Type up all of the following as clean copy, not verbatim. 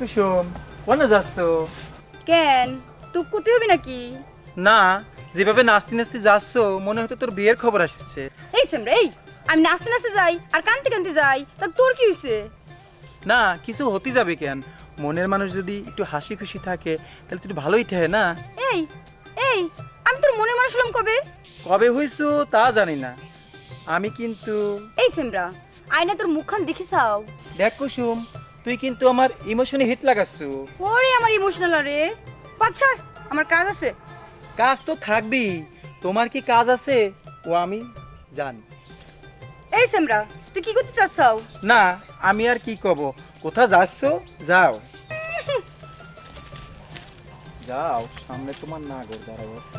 কুসুম কোনে যাচ্ছ? কেন তুই কুতি হবি নাকি? না, যেভাবে নাচতে নাচতে যাচ্ছ মনে হতো তোর বিয়ের খবর আসছে। এই সেমরা এই, আমি নাচতে নাচতে যাই আর কানতে কানতে যাই, তা তোর কি হইছে? না, কিছু হতে যাবে কেন? মনের মানুষ যদি একটু হাসি খুশি থাকে তাহলে তুই ভালোই থাকে না? এই এই, আমি তোর মনে মানুষ হলাম কবে? কবে হইছো তা জানি না, আমি কিন্তু এই সেমরা আয়না তোর মুখখান দেখিসাও। দেখ কুসুম, তুই কিন্তু আমার ইমোশনে হিট লাগাচ্ছ। ওরে আমার ইমোশনাল রে, পাছার আমার কাজ আছে। কাজ তো থাকবি, তোমার কি কাজ আছে ও আমি জানি। এই সেমরা তুই কি করতে চাচ্ছাও? না, আমি আর কি কব, কোথা যাচ্ছ যাও। যাও, সামনে তোমার নাগর দাঁড়াই আছে।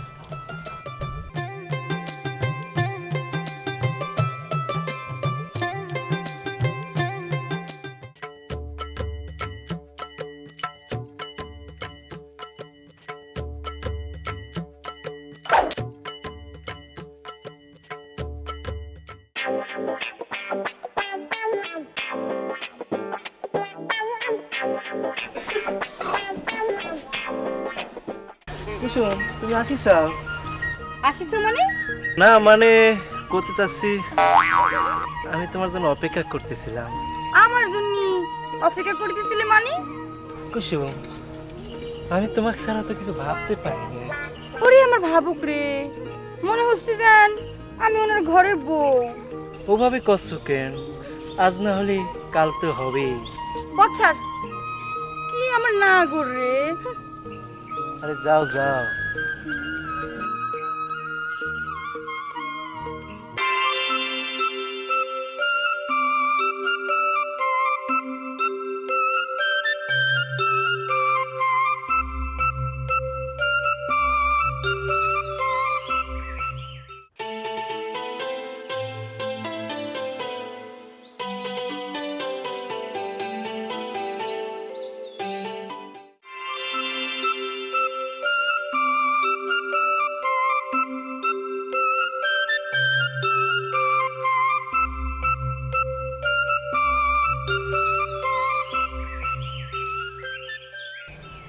কুসুম, তুমি আসিস? আসিস মানে? না মানে করতে চাচ্ছি, আমি তোমার জন্য অপেক্ষা করতেছিলাম। আমার জন্য অপেক্ষা করতেছিলে মানে? কুসুম, আমি তোমাকে ছাড়া তো কিছু ভাবতে পারি না। ওরে আমার ভাবুক রে, মনে হচ্ছে যেন আমি ওনার ঘরের বউ। ওভাবে করছো কেন? আজ না হলে কাল তো হবেই। বচ্চার কি আমার না গো রে। আরে যাও যাও।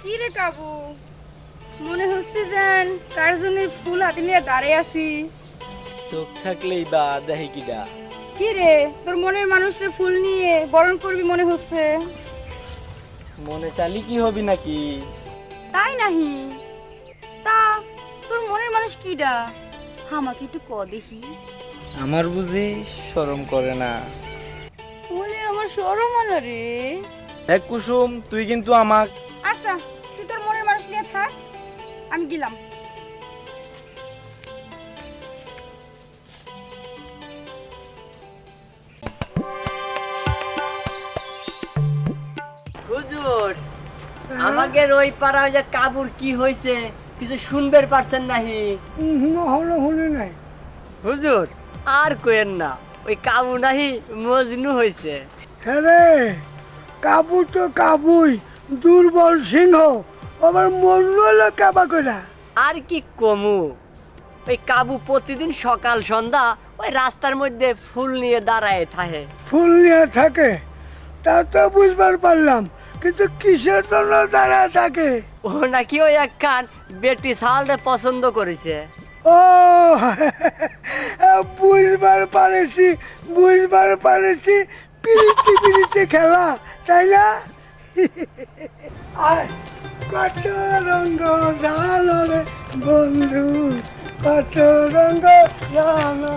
কি রে কাবু, মনে হচ্ছে যেন কার জন্য ফুল হাতে নিয়ে দাঁড়িয়ে আছিস। চোখ থাকলেই বা দেখি কিডা। কি রে, তোর মনের মানুষের ফুল নিয়ে বরণ করবি মনে হচ্ছে। মনে চালি কি হবি নাকি? তাই নাহি? তা তোর মনের মানুষ কিডা, আমাকে একটু ক দেখি। আমার বুঝি শরম করে না? বলে আমার শরম হলো রে। এক কুসুম, তুই কিন্তু আমাক আচ্ছা তুই তোর মনের মানুষ নিয়ে থাক, আমি গেলাম। হুজুর, আমাদের ওই পাড়া যে কাবুর কি হয়েছে কিছু শুনবার পারছেন নাহি? নাই। হুজুর আর কোয়েন না, ওই কাবু নাহি মজনু হয়েছে। হ্যাঁ, কাবু তো কাবুই, দুর্বল সিংহ, আমার মন হলো কাবা করা। আর কি কমু, ওই কাবু প্রতিদিন সকাল সন্ধ্যা ওই রাস্তার মধ্যে ফুল নিয়ে দাঁড়ায় থাকে। ফুল নিয়ে থাকে তা তো বুঝবার পারলাম, কিন্তু কিসের জন্য দাঁড়া থাকে? ও নাকি ওই একখান বেটি সালটা পছন্দ করেছে। ও বুঝবার পারেছি, পিরিতি পিরিতি খেলা, তাই না? আয়, কত রঙ্গ জানো রে বন্ধু, কত রঙ্গ জানো।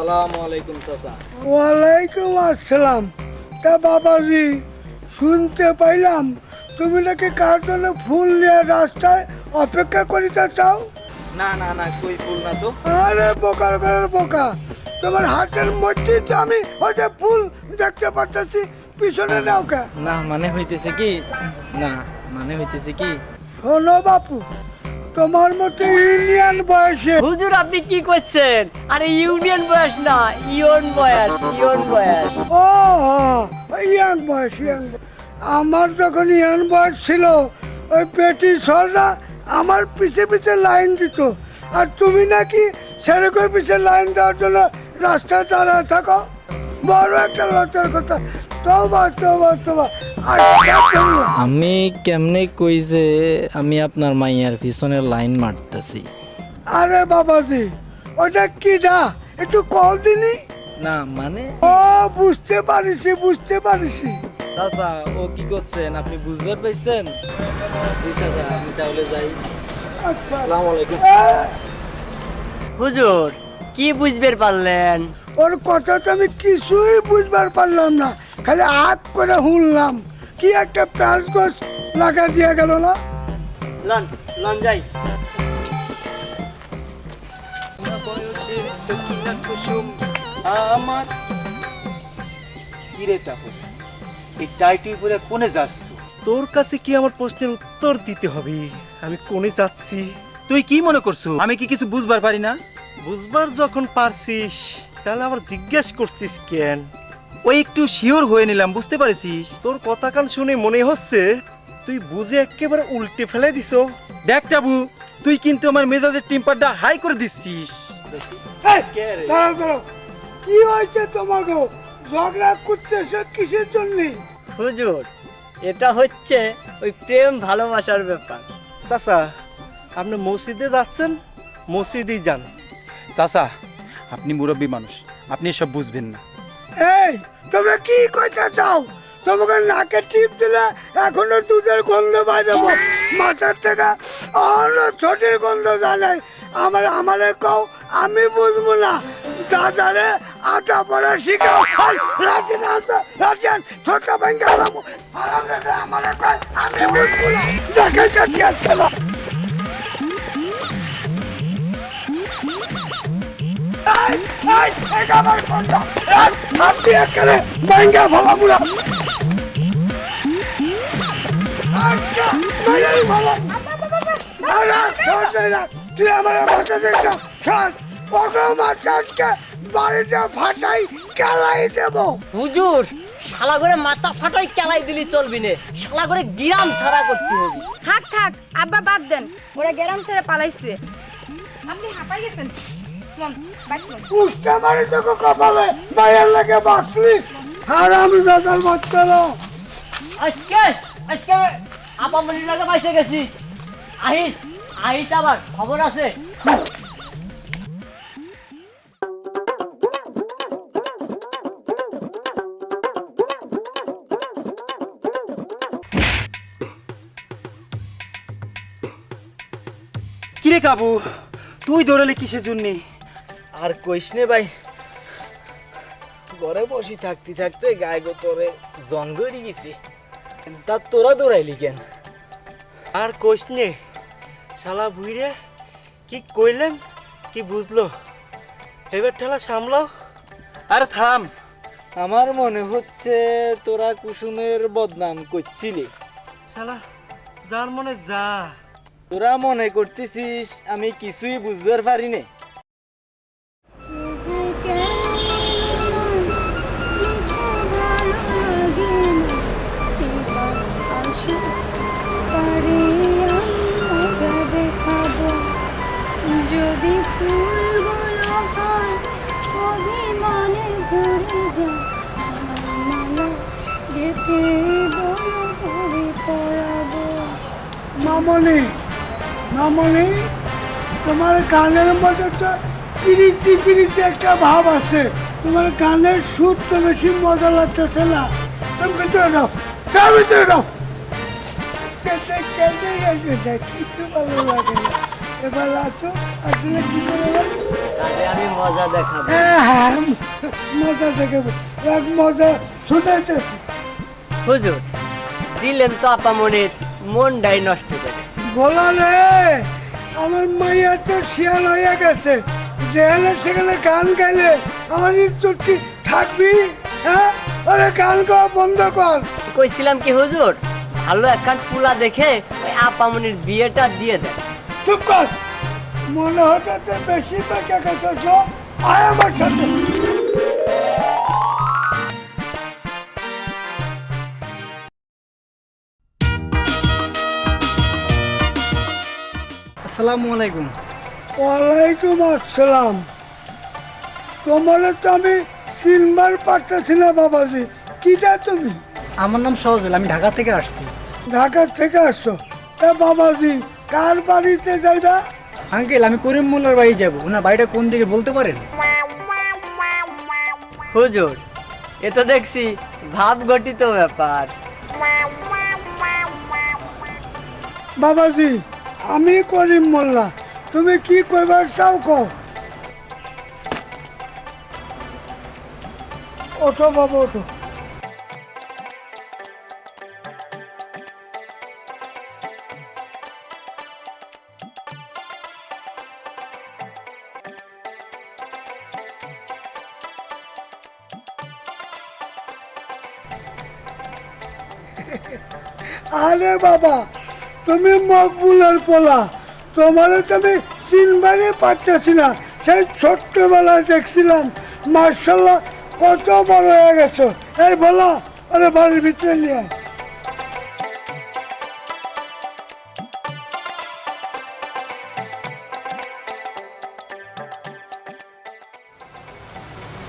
আসসালামু আলাইকুম চাচা। ওয়ালাইকুম আসসালাম। তা বাবাজি, শুনতে পাইলাম তুমি নাকি কার জন্য ফুল নিয়ে রাস্তায় অপেক্ষা করিতে চাও? না না না, কই ফুল না তো। আরে বোকার ঘরের বোকা, তোমার হাতের মধ্যে তো আমি ওই যে ফুল দেখতে পারতেছি, পিছনে নাও কে? না মানে হইতেছে কি, না মানে হইতেছে কি, শোনো বাপু, তোমার মতো ইউনিয়ন বয়সে। হুজুর আপনি কি করছেন? আরে ইউনিয়ন বয়স না, ইয়ন বয়স, ইয়ন বয়স। ও ইয়াং বয়স, ইয়াং বয়স। আমার যখন ইয়াং বয়স ছিল, ওই পেটি সররা আমার পিছে পিছে লাইন দিত, আর তুমি নাকি সেরকম পিছে লাইন দেওয়ার জন্য রাস্তায় দাঁড়ায় থাকো। বড় একটা লজ্জার কথা। তোবা তোবা তোবা। আমি কেমনে কই যে আমি আপনার মাইয়ার পিছনে লাইন মারতেছি? আরে বাবাজি, ওটা কি না একটু কল দিনি। না মানে ও বুঝতে পারিছি, বুঝতে পারিছি। চাচা ও কি করছেন আপনি বুঝবার পাইছেন? জি চাচা আমি তাহলে যাই। আচ্ছা আসসালামু আলাইকুম। হুজুর কি বুঝবে পারলেন? ওর কথা তো আমি কিছুই বুঝবার পারলাম না, খালি আগ করে শুনলাম। কি একটা প্যাঁচ গছ লাগা দিয়ে গেল না। লন লন যাই। আমার কিরে টাকুর, এই টাইটি পরে কোনে যাচ্ছ? তোর কাছে কি আমার প্রশ্নের উত্তর দিতে হবে? আমি কোনে যাচ্ছি তুই কি মনে করছো আমি কি কিছু বুঝবার পারি না? বুঝবার যখন পারছিস তাহলে আবার জিজ্ঞেস করছিস কেন? ওই একটু শিওর হয়ে নিলাম, বুঝতে পারছিস? তোর কথা কান শুনে মনে হচ্ছে তুই বুঝে একেবারে উল্টে ফেলে দিছো। দেখ টাবু, তুই কিন্তু আমার মেজাজের টেম্পারটা হাই করে দিচ্ছিস। এই, দাঁড়াও, দাঁড়াও। কি হয়েছে তোমাকে? ঝগড়া করতেছ কিসের জন্য? হুজুর এটা হচ্ছে ওই প্রেম ভালোবাসার ব্যাপার। চাচা আপনি মসজিদে যাচ্ছেন, মসজিদেই যান। চাচা আপনি মুরব্বী মানুষ, আপনি এসব বুঝবেন না। এই তোমরা কি কইতে চাও? তোমাকে নাকে টিপ দিলে এখনো দুধের গন্ধ বাইরেব, মাথার থেকে অন্য ছোটের গন্ধ জানাই। আমারে কও, আমি বুঝবো না। দাদারে আটা পড়া শিখাও। রাজিন আসবে, রাজিন ছোটা ভাঙ্গা লাবো। আমারে কয়, আমি বুঝবো না। দেখে যাচ্ছি আজকে না। এটা আমার গন্ধ। আপনি একেবারে ভাঙ্গা ভালাবো না। আচ্ছা, মেরেই ভালো। আরে, ছাড় দে না। তুই আমার মাথা দেখছ, ছাড়। ওগো মাথাকে বাড়িতে ফাটাই কেলাই দেবো। হুজুর শালা করে মাথা ফাটাই কেলাই দিলি চলবি না, শালা করে গিরাম ছাড়া করতে হবে। থাক থাক আব্বা, বাদ দেন। ওরা গেরাম ছেড়ে পালাইছে। আপনি হাঁপাই গেছেন। Loan, bike loan. পুষ্টা মারি তোকে কপালে, মায়ের লাগে বাঁচলি। আর আমি দাদার বাচ্চা না। আজকে আজকে আপামনির লাগে বাইসে গেছি। আহিস আহিস আবার খবর আছে। কিরে কাবু, তুই দৌড়ালি কিসের জন্য? আর কইস নে ভাই, ঘরে বসে থাকতে থাকতে গায়ে গোতরে জং ধরে গেছি। তা তোরা দৌড়াইলি কেন? আর কইস নে, শালা বুইরে কি কইলেন কি বুঝলো? এবার ঠেলা সামলাও। আরে থাম। আমার মনে হচ্ছে তোরা কুসুমের বদনাম করছিলি। শালা যার মনে যা। তোরা মনে করতেছিস আমি কিছুই বুঝবার পারি না। যদি ফুলগুলো হয় অভিমানে ঝরে যায়, মালা গেঁথে বড় করে পড়াবো। মামনি, মামনি, তোমার গানের মধ্যে তো পিরিতি পিরিতি একটা ভাব আছে। তোমার গানের সুর তো বেশি মজা লাগতেছে না। তুমি ভিতরে যাও, যাও ভিতরে যাও। কেটে কেটে গেছে, কিছু ভালো লাগে না। এবার আসো, আসলে কি করে বলো? তাহলে আমি মজা দেখাবো। হ্যাঁ হ্যাঁ, মজা দেখাবো, এক মজা শুনাইতেছি। হুজুর দিলেন তো আপামনির মনটাই নষ্ট করে। বলা রে, আমার মাইয়া তো শিয়াল হয়ে গেছে। যেখানে সেখানে গান গাইলে আমার ইজ্জত কি থাকবি? হ্যাঁ, আরে গান গাওয়া বন্ধ কর। কইছিলাম কি হুজুর, ভালো একখান পুলা দেখে ওই আপামনির বিয়েটা দিয়ে দেন। চুপ কর। মনে হচ্ছে বেশি পেঁচা খেতেছ, আয় আমার সাথে। আসসালামু আলাইকুম। ওয়ালাইকুম আসসালাম। তোমার তো আমি চিনবার পারতেছি না বাবাজি, কিটা তুমি? আমার নাম সহজল, আমি ঢাকা থেকে আসছি। ঢাকা থেকে আসছো? তা বাবাজি কার বাড়িতে যাইবা? আঙ্কেল, আমি করিম মোল্লার বাড়ি যাব। ওনার বাড়িটা কোন দিকে বলতে পারেন? হুজুর, এ তো দেখছি ভাব গঠিত ব্যাপার। বাবাজি আমি করিম মোল্লা, তুমি কি কইবার চাও কও। ওঠো বাবা ওঠো। আরে বাবা তুমি মকবুলের পোলা, তোমারও তুমি চিনবারই পারতেছি না। সেই ছোট্টবেলায় দেখছিলাম, মার্শাল্লাহ কত বড় হয়ে গেছো। এই বলা আরে বাড়ির ভিতরে নিয়ে আয়।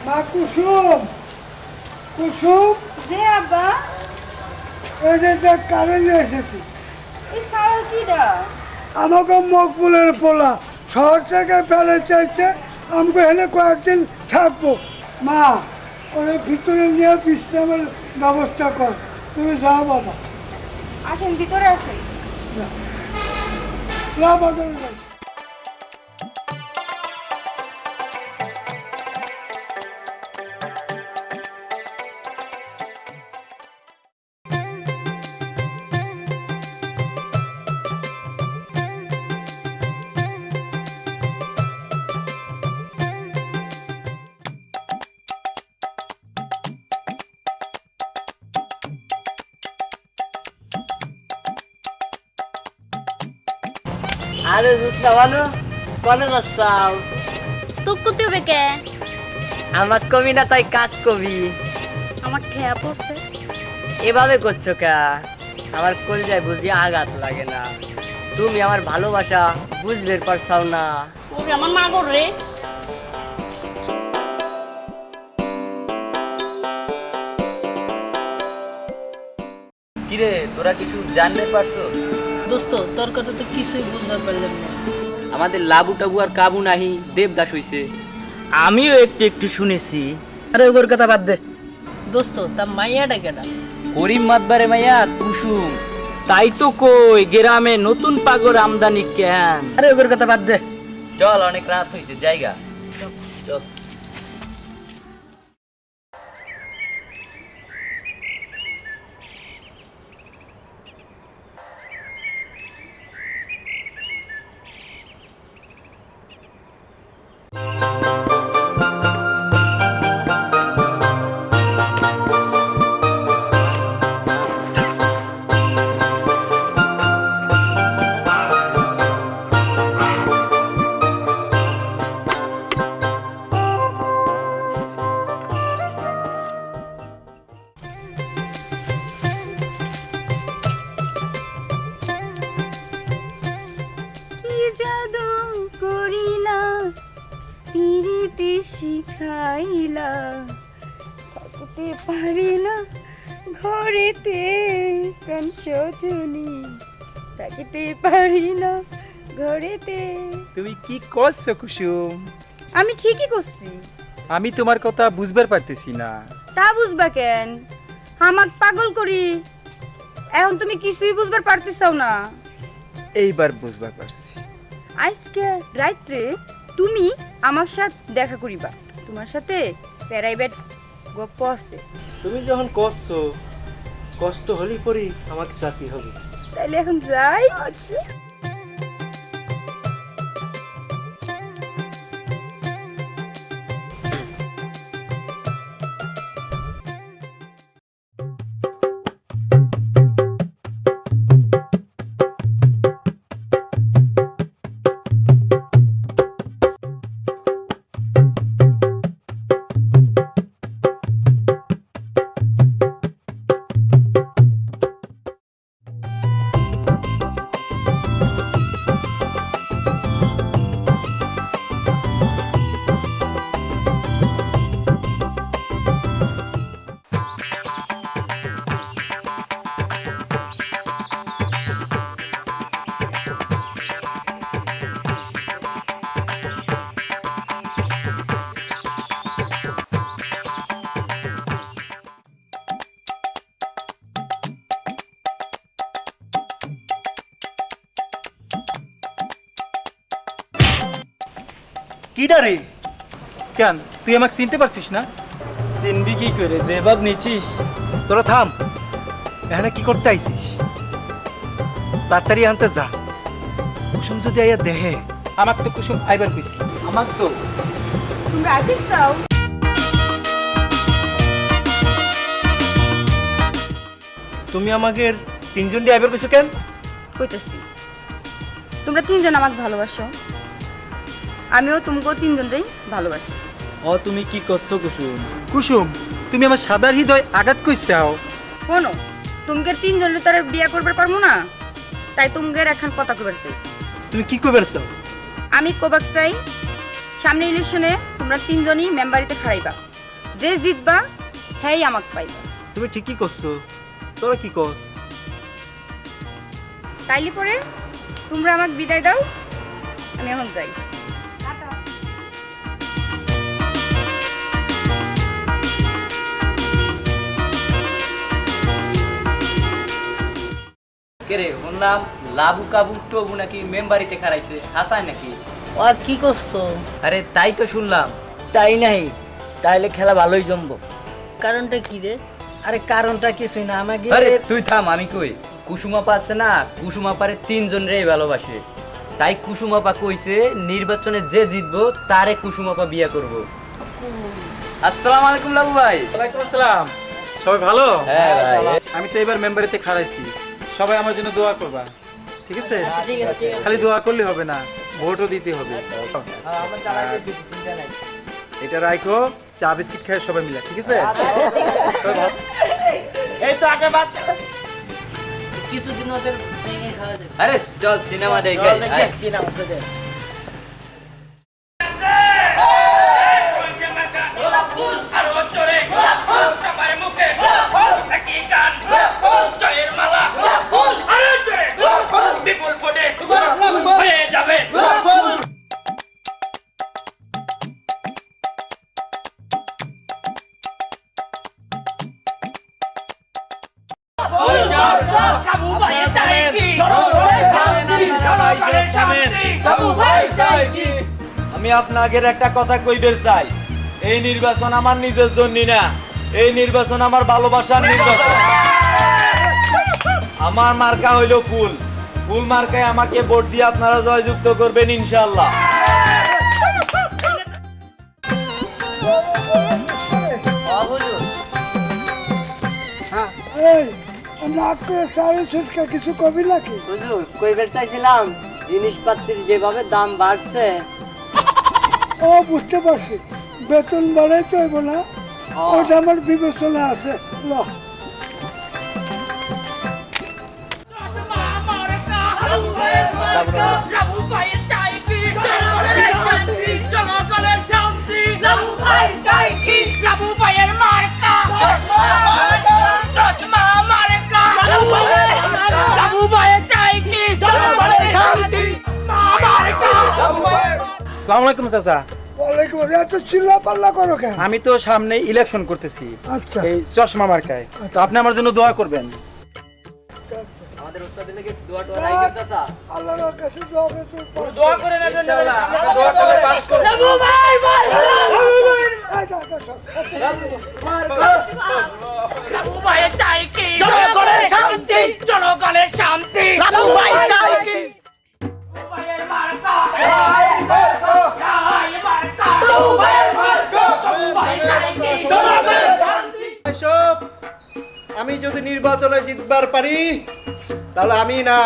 মা কুসুম, কুসুম যে আব্বা, এই যে কারেন্ট এসেছি। এই সাওয়াল কিডা? আমাকে মকবুলের পোলা শহর থেকে ফেলে চাইছে, আমাকে এখানে কয়েকদিন থাকবো। মা ওরা ভিতরে নিয়ে বিশ্রামের ব্যবস্থা কর, তুমি যাও বাবা। আসেন ভিতরে আসেন। না বাজারে যাই। আরে জুসরা ভালো, কোনে যাচ্ছাও? তুক করতে হবে কে? আমার কবি না তাই কাক কবি। আমার ঠেয়া পড়ছে। এভাবে করছো কা? আমার কলজায় বুঝি আঘাত লাগে না? তুমি আমার ভালোবাসা বুঝবে পারছাও না। ওরে আমার মা গো রে। কিরে তোরা কিছু জানতে পারছো? দোস্ত, তোর কথা তো কিছুই বুঝতে পারলাম না। আমাদের লাবু টাবু আর কাবু নাহি দেবদাস হইছে। আমিও একটু একটু শুনেছি। আরে ওর কথা বাদ দে। দোস্ত, তা মাইয়াটা কেডা? করিম মাতবারে মাইয়া কুসুম। তাই তো কই গ্রামে নতুন পাগর আমদানি কেন? আরে ওর কথা বাদ দে। চল, অনেক রাত হইছে, জায়গা চল। কি জাদু করিলা, পিরিতি শিখাইলা, থাকতে পারি না ঘরেতে প্রাণ সজনী, থাকিতে পারি না ঘরেতে। তুমি কি করছো কুসুম? আমি ঠিকই করছি। আমি তোমার কথা বুঝবার পারতেছি না। তা বুঝবা কেন? আমাক পাগল করি, এখন তুমি কিছুই বুঝবার পারতেছাও না। এইবার বুঝবার পারছি। আজকে রাত্রে তুমি আমার সাথে দেখা করিবা, তোমার সাথে প্রাইভেট গপ্প আছে। তুমি যখন করছো, কষ্ট হলেই পরেই আমাকে চাকরি হবে। তাইলে এখন যাই। কিডা রে? কেন তুই আমাকে চিনতে পারছিস না? চিনবি কি করে, যে ভাব নিচিস। তোরা থাম, এখানে কি করতে আইছিস? তাড়াতাড়ি আনতে যা, কুসুম যদি আইয়া দেহে। আমাকে তো কুসুম আইবার কইছিল। আমার তো তোমরা আসিস চাও? তুমি আমাকে তিনজন দিয়ে আইবার কইছো কেন? কইতেছি তোমরা তিনজন আমাকে ভালোবাসো, আমিও তোমাকেও তিনজনকেই ভালোবাসি। তুমি কি করছো কুসুম? কুসুম তুমি আমার সাদার হৃদয় আঘাত কইছাও। শোনো, তোমাকে তিনজনের তারা বিয়ে করবার পারবো না, তাই তোমাকে এখন কথা কবার চাই। তুমি কি কইবার চাও? আমি কবাক চাই সামনে ইলেকশনে তোমরা তিনজনই মেম্বারিতে খাড়াইবা, যে জিতবা হ্যাঁ আমাকে পাইবা। তুমি ঠিকই করছো, তোরা কি কস? তাইলে পরে তোমরা আমাকে বিদায় দাও, আমি এখন যাই। কেরে ওর নাম লাবু কাবু টবু নাকি মেম্বারিতে খারাইছে, হাসায় নাকি? ও কি করছো? আরে তাই তো শুনলাম। তাই নাই, তাইলে খেলা ভালোই জমবো। কারণটা কি রে? আরে কারণটা কিছুই না, আমাকে আরে তুই থাম, আমি কই। কুসুমাপা আছে না, কুসুমাপারে তিনজন রে ভালোবাসে, তাই কুসুমাপা কইছে নির্বাচনে যে জিতবো তারে কুসুমাপা বিয়া করব। আসসালামু আলাইকুম লাবু ভাই। ওয়ালাইকুম আসসালাম। সবাই ভালো? হ্যাঁ ভাই। আমি তো এবার মেম্বারিতে খাড়াইছি, সবাই আমার জন্য দোয়া করবা, ঠিক আছে? ঠিক আছে। খালি দোয়া করলে হবে না, ভোটও দিতে হবে। এটা রাখো, চা বিস্কিট খায় সবাই মিলে, ঠিক আছে? সবাই ভালো। এই তো আশীর্বাদ। কিছুদিন ওদের ভেঙে খাওয়া যাবে। আরে চল সিনেমা দেখে আই। দেখছি না ওদের। আমি আপনাদের একটা কথা কইবার চাই, এই নির্বাচন আমার নিজের জন্য না, এই নির্বাচন আমার ভালোবাসার নির্বাচন। আমার মার্কা হইল ফুল, ফুল মার্কায় আমাকে ভোট দিয়ে আপনারা জয়যুক্ত করবেন ইনশাআল্লাহ। হ্যাঁ এই নাক করে সাড়ে সুটকা কিছু কবি নাকি? হুজুর কইবার চাইছিলাম জিনিসপত্রের যেভাবে দাম বাড়ছে। ও বুঝতে পারছি, বেতন বাড়াইতে হইব না, ওটা আমার বিবেচনা আছে। ল আসসালামু আলাইকুম চাচা। ওয়ালাইকুম আসসালাম। এত চিল্লা পাল্লা করো কেন? আমি তো সামনে ইলেকশন করতেছি, আচ্ছা এই চশমা মার্কায়, তো আপনি আমার জন্য দোয়া করবেন। আমাদের উস্তাদের লাগি দোয়া টোয়া রাখবেন চাচা। আল্লাহর কাছে দোয়া করে তুই পাস। দোয়া করে না ইনশাআল্লাহ আমরা দোয়া করে পাস করব। এই যা, যা, যা। এসব আমি যদি নির্বাচনে জিতবার পারি, তাহলে আমি না,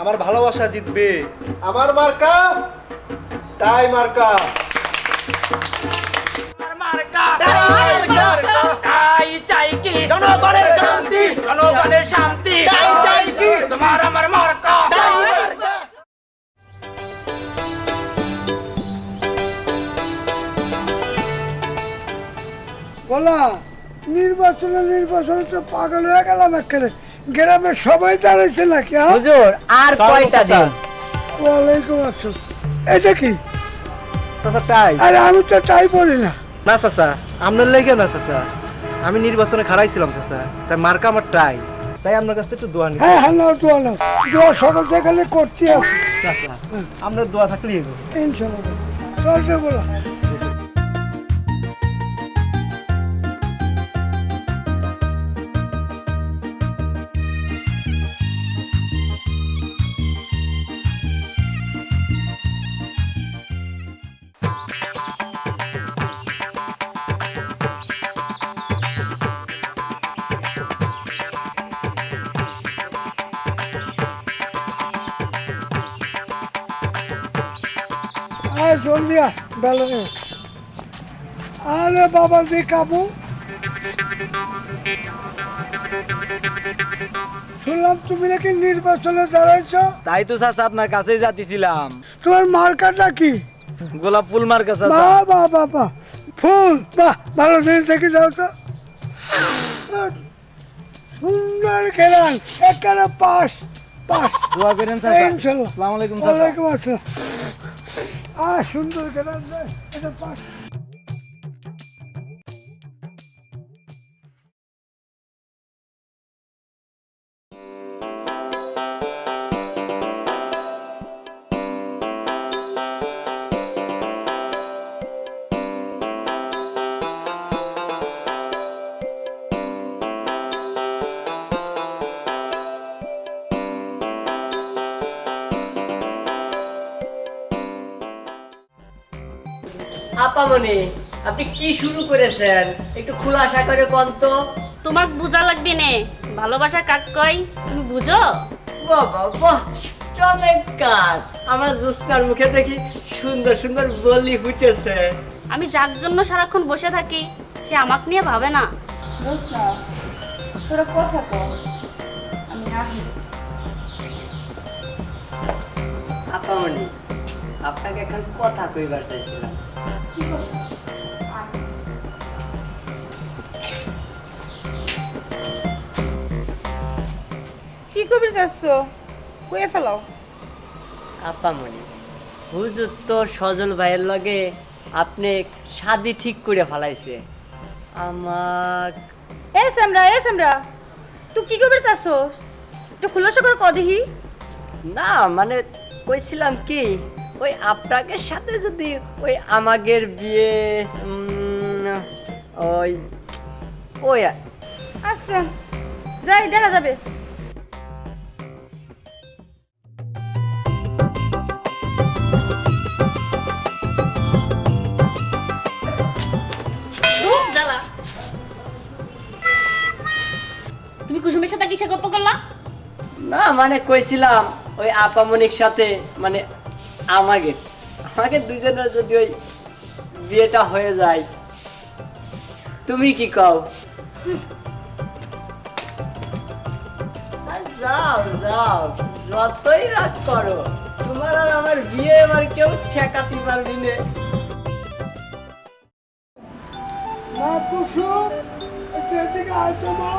আমার ভালোবাসা জিতবে। আমার মার্কা টাই মার্কা। জনগণের শান্তি, জনগণের শান্তি, তোমার আমার মার্কা। বলা নির্বাচনে তো পাগল হয়ে গেলাম একেবারে। গ্রামের সবাই দাঁড়াইছে নাকি? হ্যাঁ? হুজুর আর কয়টা দিন? ওয়ালাইকুম আসসালাম। এটা কি? চাচা টাই আরে আমি তো টাই বলি না। না চাচা, আপনার লেগে না চাচা, আমি নির্বাচনে খারাইছিলাম চাচা, তাই মার্কা আমার টাই, তাই আপনার কাছ থেকে একটু দোয়া নিই। হ্যাঁ হ্যাঁ নাও দোয়া নাও, দোয়া সকল থেকে করছি আছি চাচা আপনার দোয়া থাকলেই ইনশাল্লাহ। চলছে বলো। আয় জলদি আয় বেলা নেই। আরে বাবা দি কাবু, শুনলাম তুমি নাকি নির্বাচনে দাঁড়াইছ। তাই তো চাচা আপনার কাছেই যাচ্ছিলাম। তোমার মার্কাটা কি? গোলাপ ফুল মার্কা চাচা। বাহ বাহ বাহ বাহ, ফুল, বাহ ভালো জিনিস দেখে যাও তো। সুন্দর খেলান, একেবারে পাস পাস। দোয়া করেন চাচা। ইনশাল্লাহ। আসসালামু আলাইকুম চাচা। ওয়ালাইকুম আসসালাম। সুন্দর খেলান, এটা পাস। আপামনি, আপনি কি শুরু করেছেন একটু খুলাসা করে কোন তো। তোমাক বুঝা লাগবে নে ভালোবাসা কাক কয় তুমি বুঝো? বাবা বাহ, চমৎকার। আমার জোস্নার মুখে দেখি সুন্দর সুন্দর বলি ফুটেছে। আমি যার জন্য সারাক্ষণ বসে থাকি সে আমাকে নিয়ে ভাবে না। বুঝ না, তোরা কথা কর, আমি আসি। আপামনি, আপনাকে এখন কথা কইবার চাইছিলাম। কি করবি চাচ্ছ? কয়ে ফেলাও। আপামনি, হুজুর তো সজল ভাইয়ের লগে আপনি শাদি ঠিক করে ফেলাইছে। আমার এ সামরা তুই কি করবি চাচ্ছ? একটু খুলাসা করে ক দেখি। না মানে কইছিলাম কি, ওই আপনাকে সাথে যদি ওই আমাদের বিয়ে ওই ওই আচ্ছা যাই, দেখা যাবে। খুব জ্বালা। তুমি কুসুমের সাথে কিসে গপ্প করলা? না মানে কইছিলাম ওই আপামনির সাথে মানে আমাকে আমাকে দুজনের যদি ওই বিয়েটা হয়ে যায়, তুমি কি কও? আর যাও যাও, যতই রাগ করো, তোমার আর আমার বিয়ে এবার কেউ ঠেকাতে পারবি না। মা কুসুম, একটু এদিকে আয় তো মা।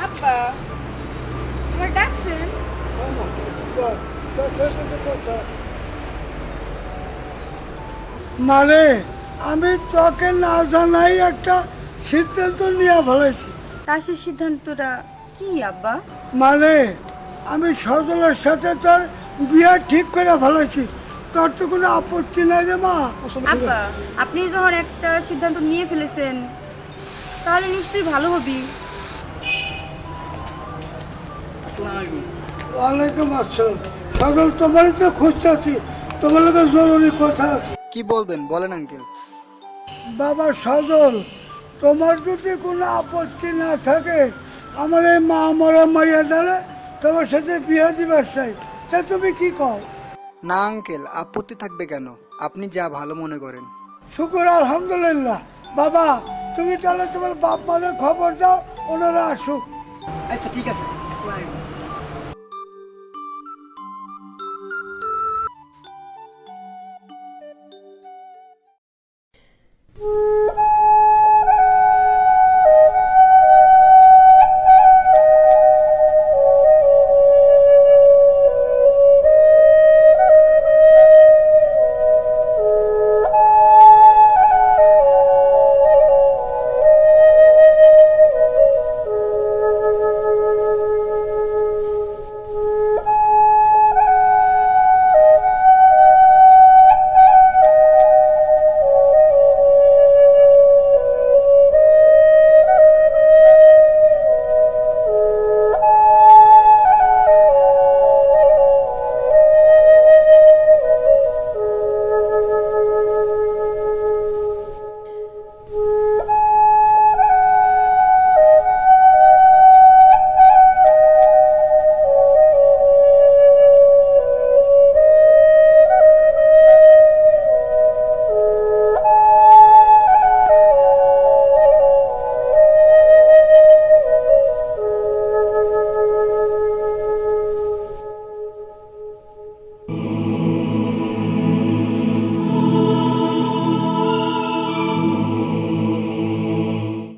আব্বা আমার ডাকছেন? মানে আমি তোকে না জানাই একটা সিদ্ধান্ত নিয়ে ফেলেছি। তার সে সিদ্ধান্তটা কি আব্বা? মানে আমি সজলের সাথে তোর বিয়ে ঠিক করে ফেলেছি। তোর তো কোনো আপত্তি নাই রে মা? আব্বা আপনি যখন একটা সিদ্ধান্ত নিয়ে ফেলেছেন তাহলে নিশ্চয়ই ভালো হবে। ওয়ালাইকুম আসসালাম। সজল, তোমারই তো খুঁজতেছি, তোমার লোকের জরুরি কথা আছে। কি বলবেন বলেন আঙ্কেল। বাবা সজল, তোমার যদি কোনো আপত্তি না থাকে আমার এই মা মরা মাইয়া ডালে তোমার সাথে বিয়ে দিবার চাই, তা তুমি কি কও? না আঙ্কেল, আপত্তি থাকবে কেন? আপনি যা ভালো মনে করেন। শুকুর আলহামদুলিল্লাহ। বাবা তুমি তাহলে তোমার বাপ মাদের খবর দাও, ওনারা আসুক। আচ্ছা ঠিক আছে।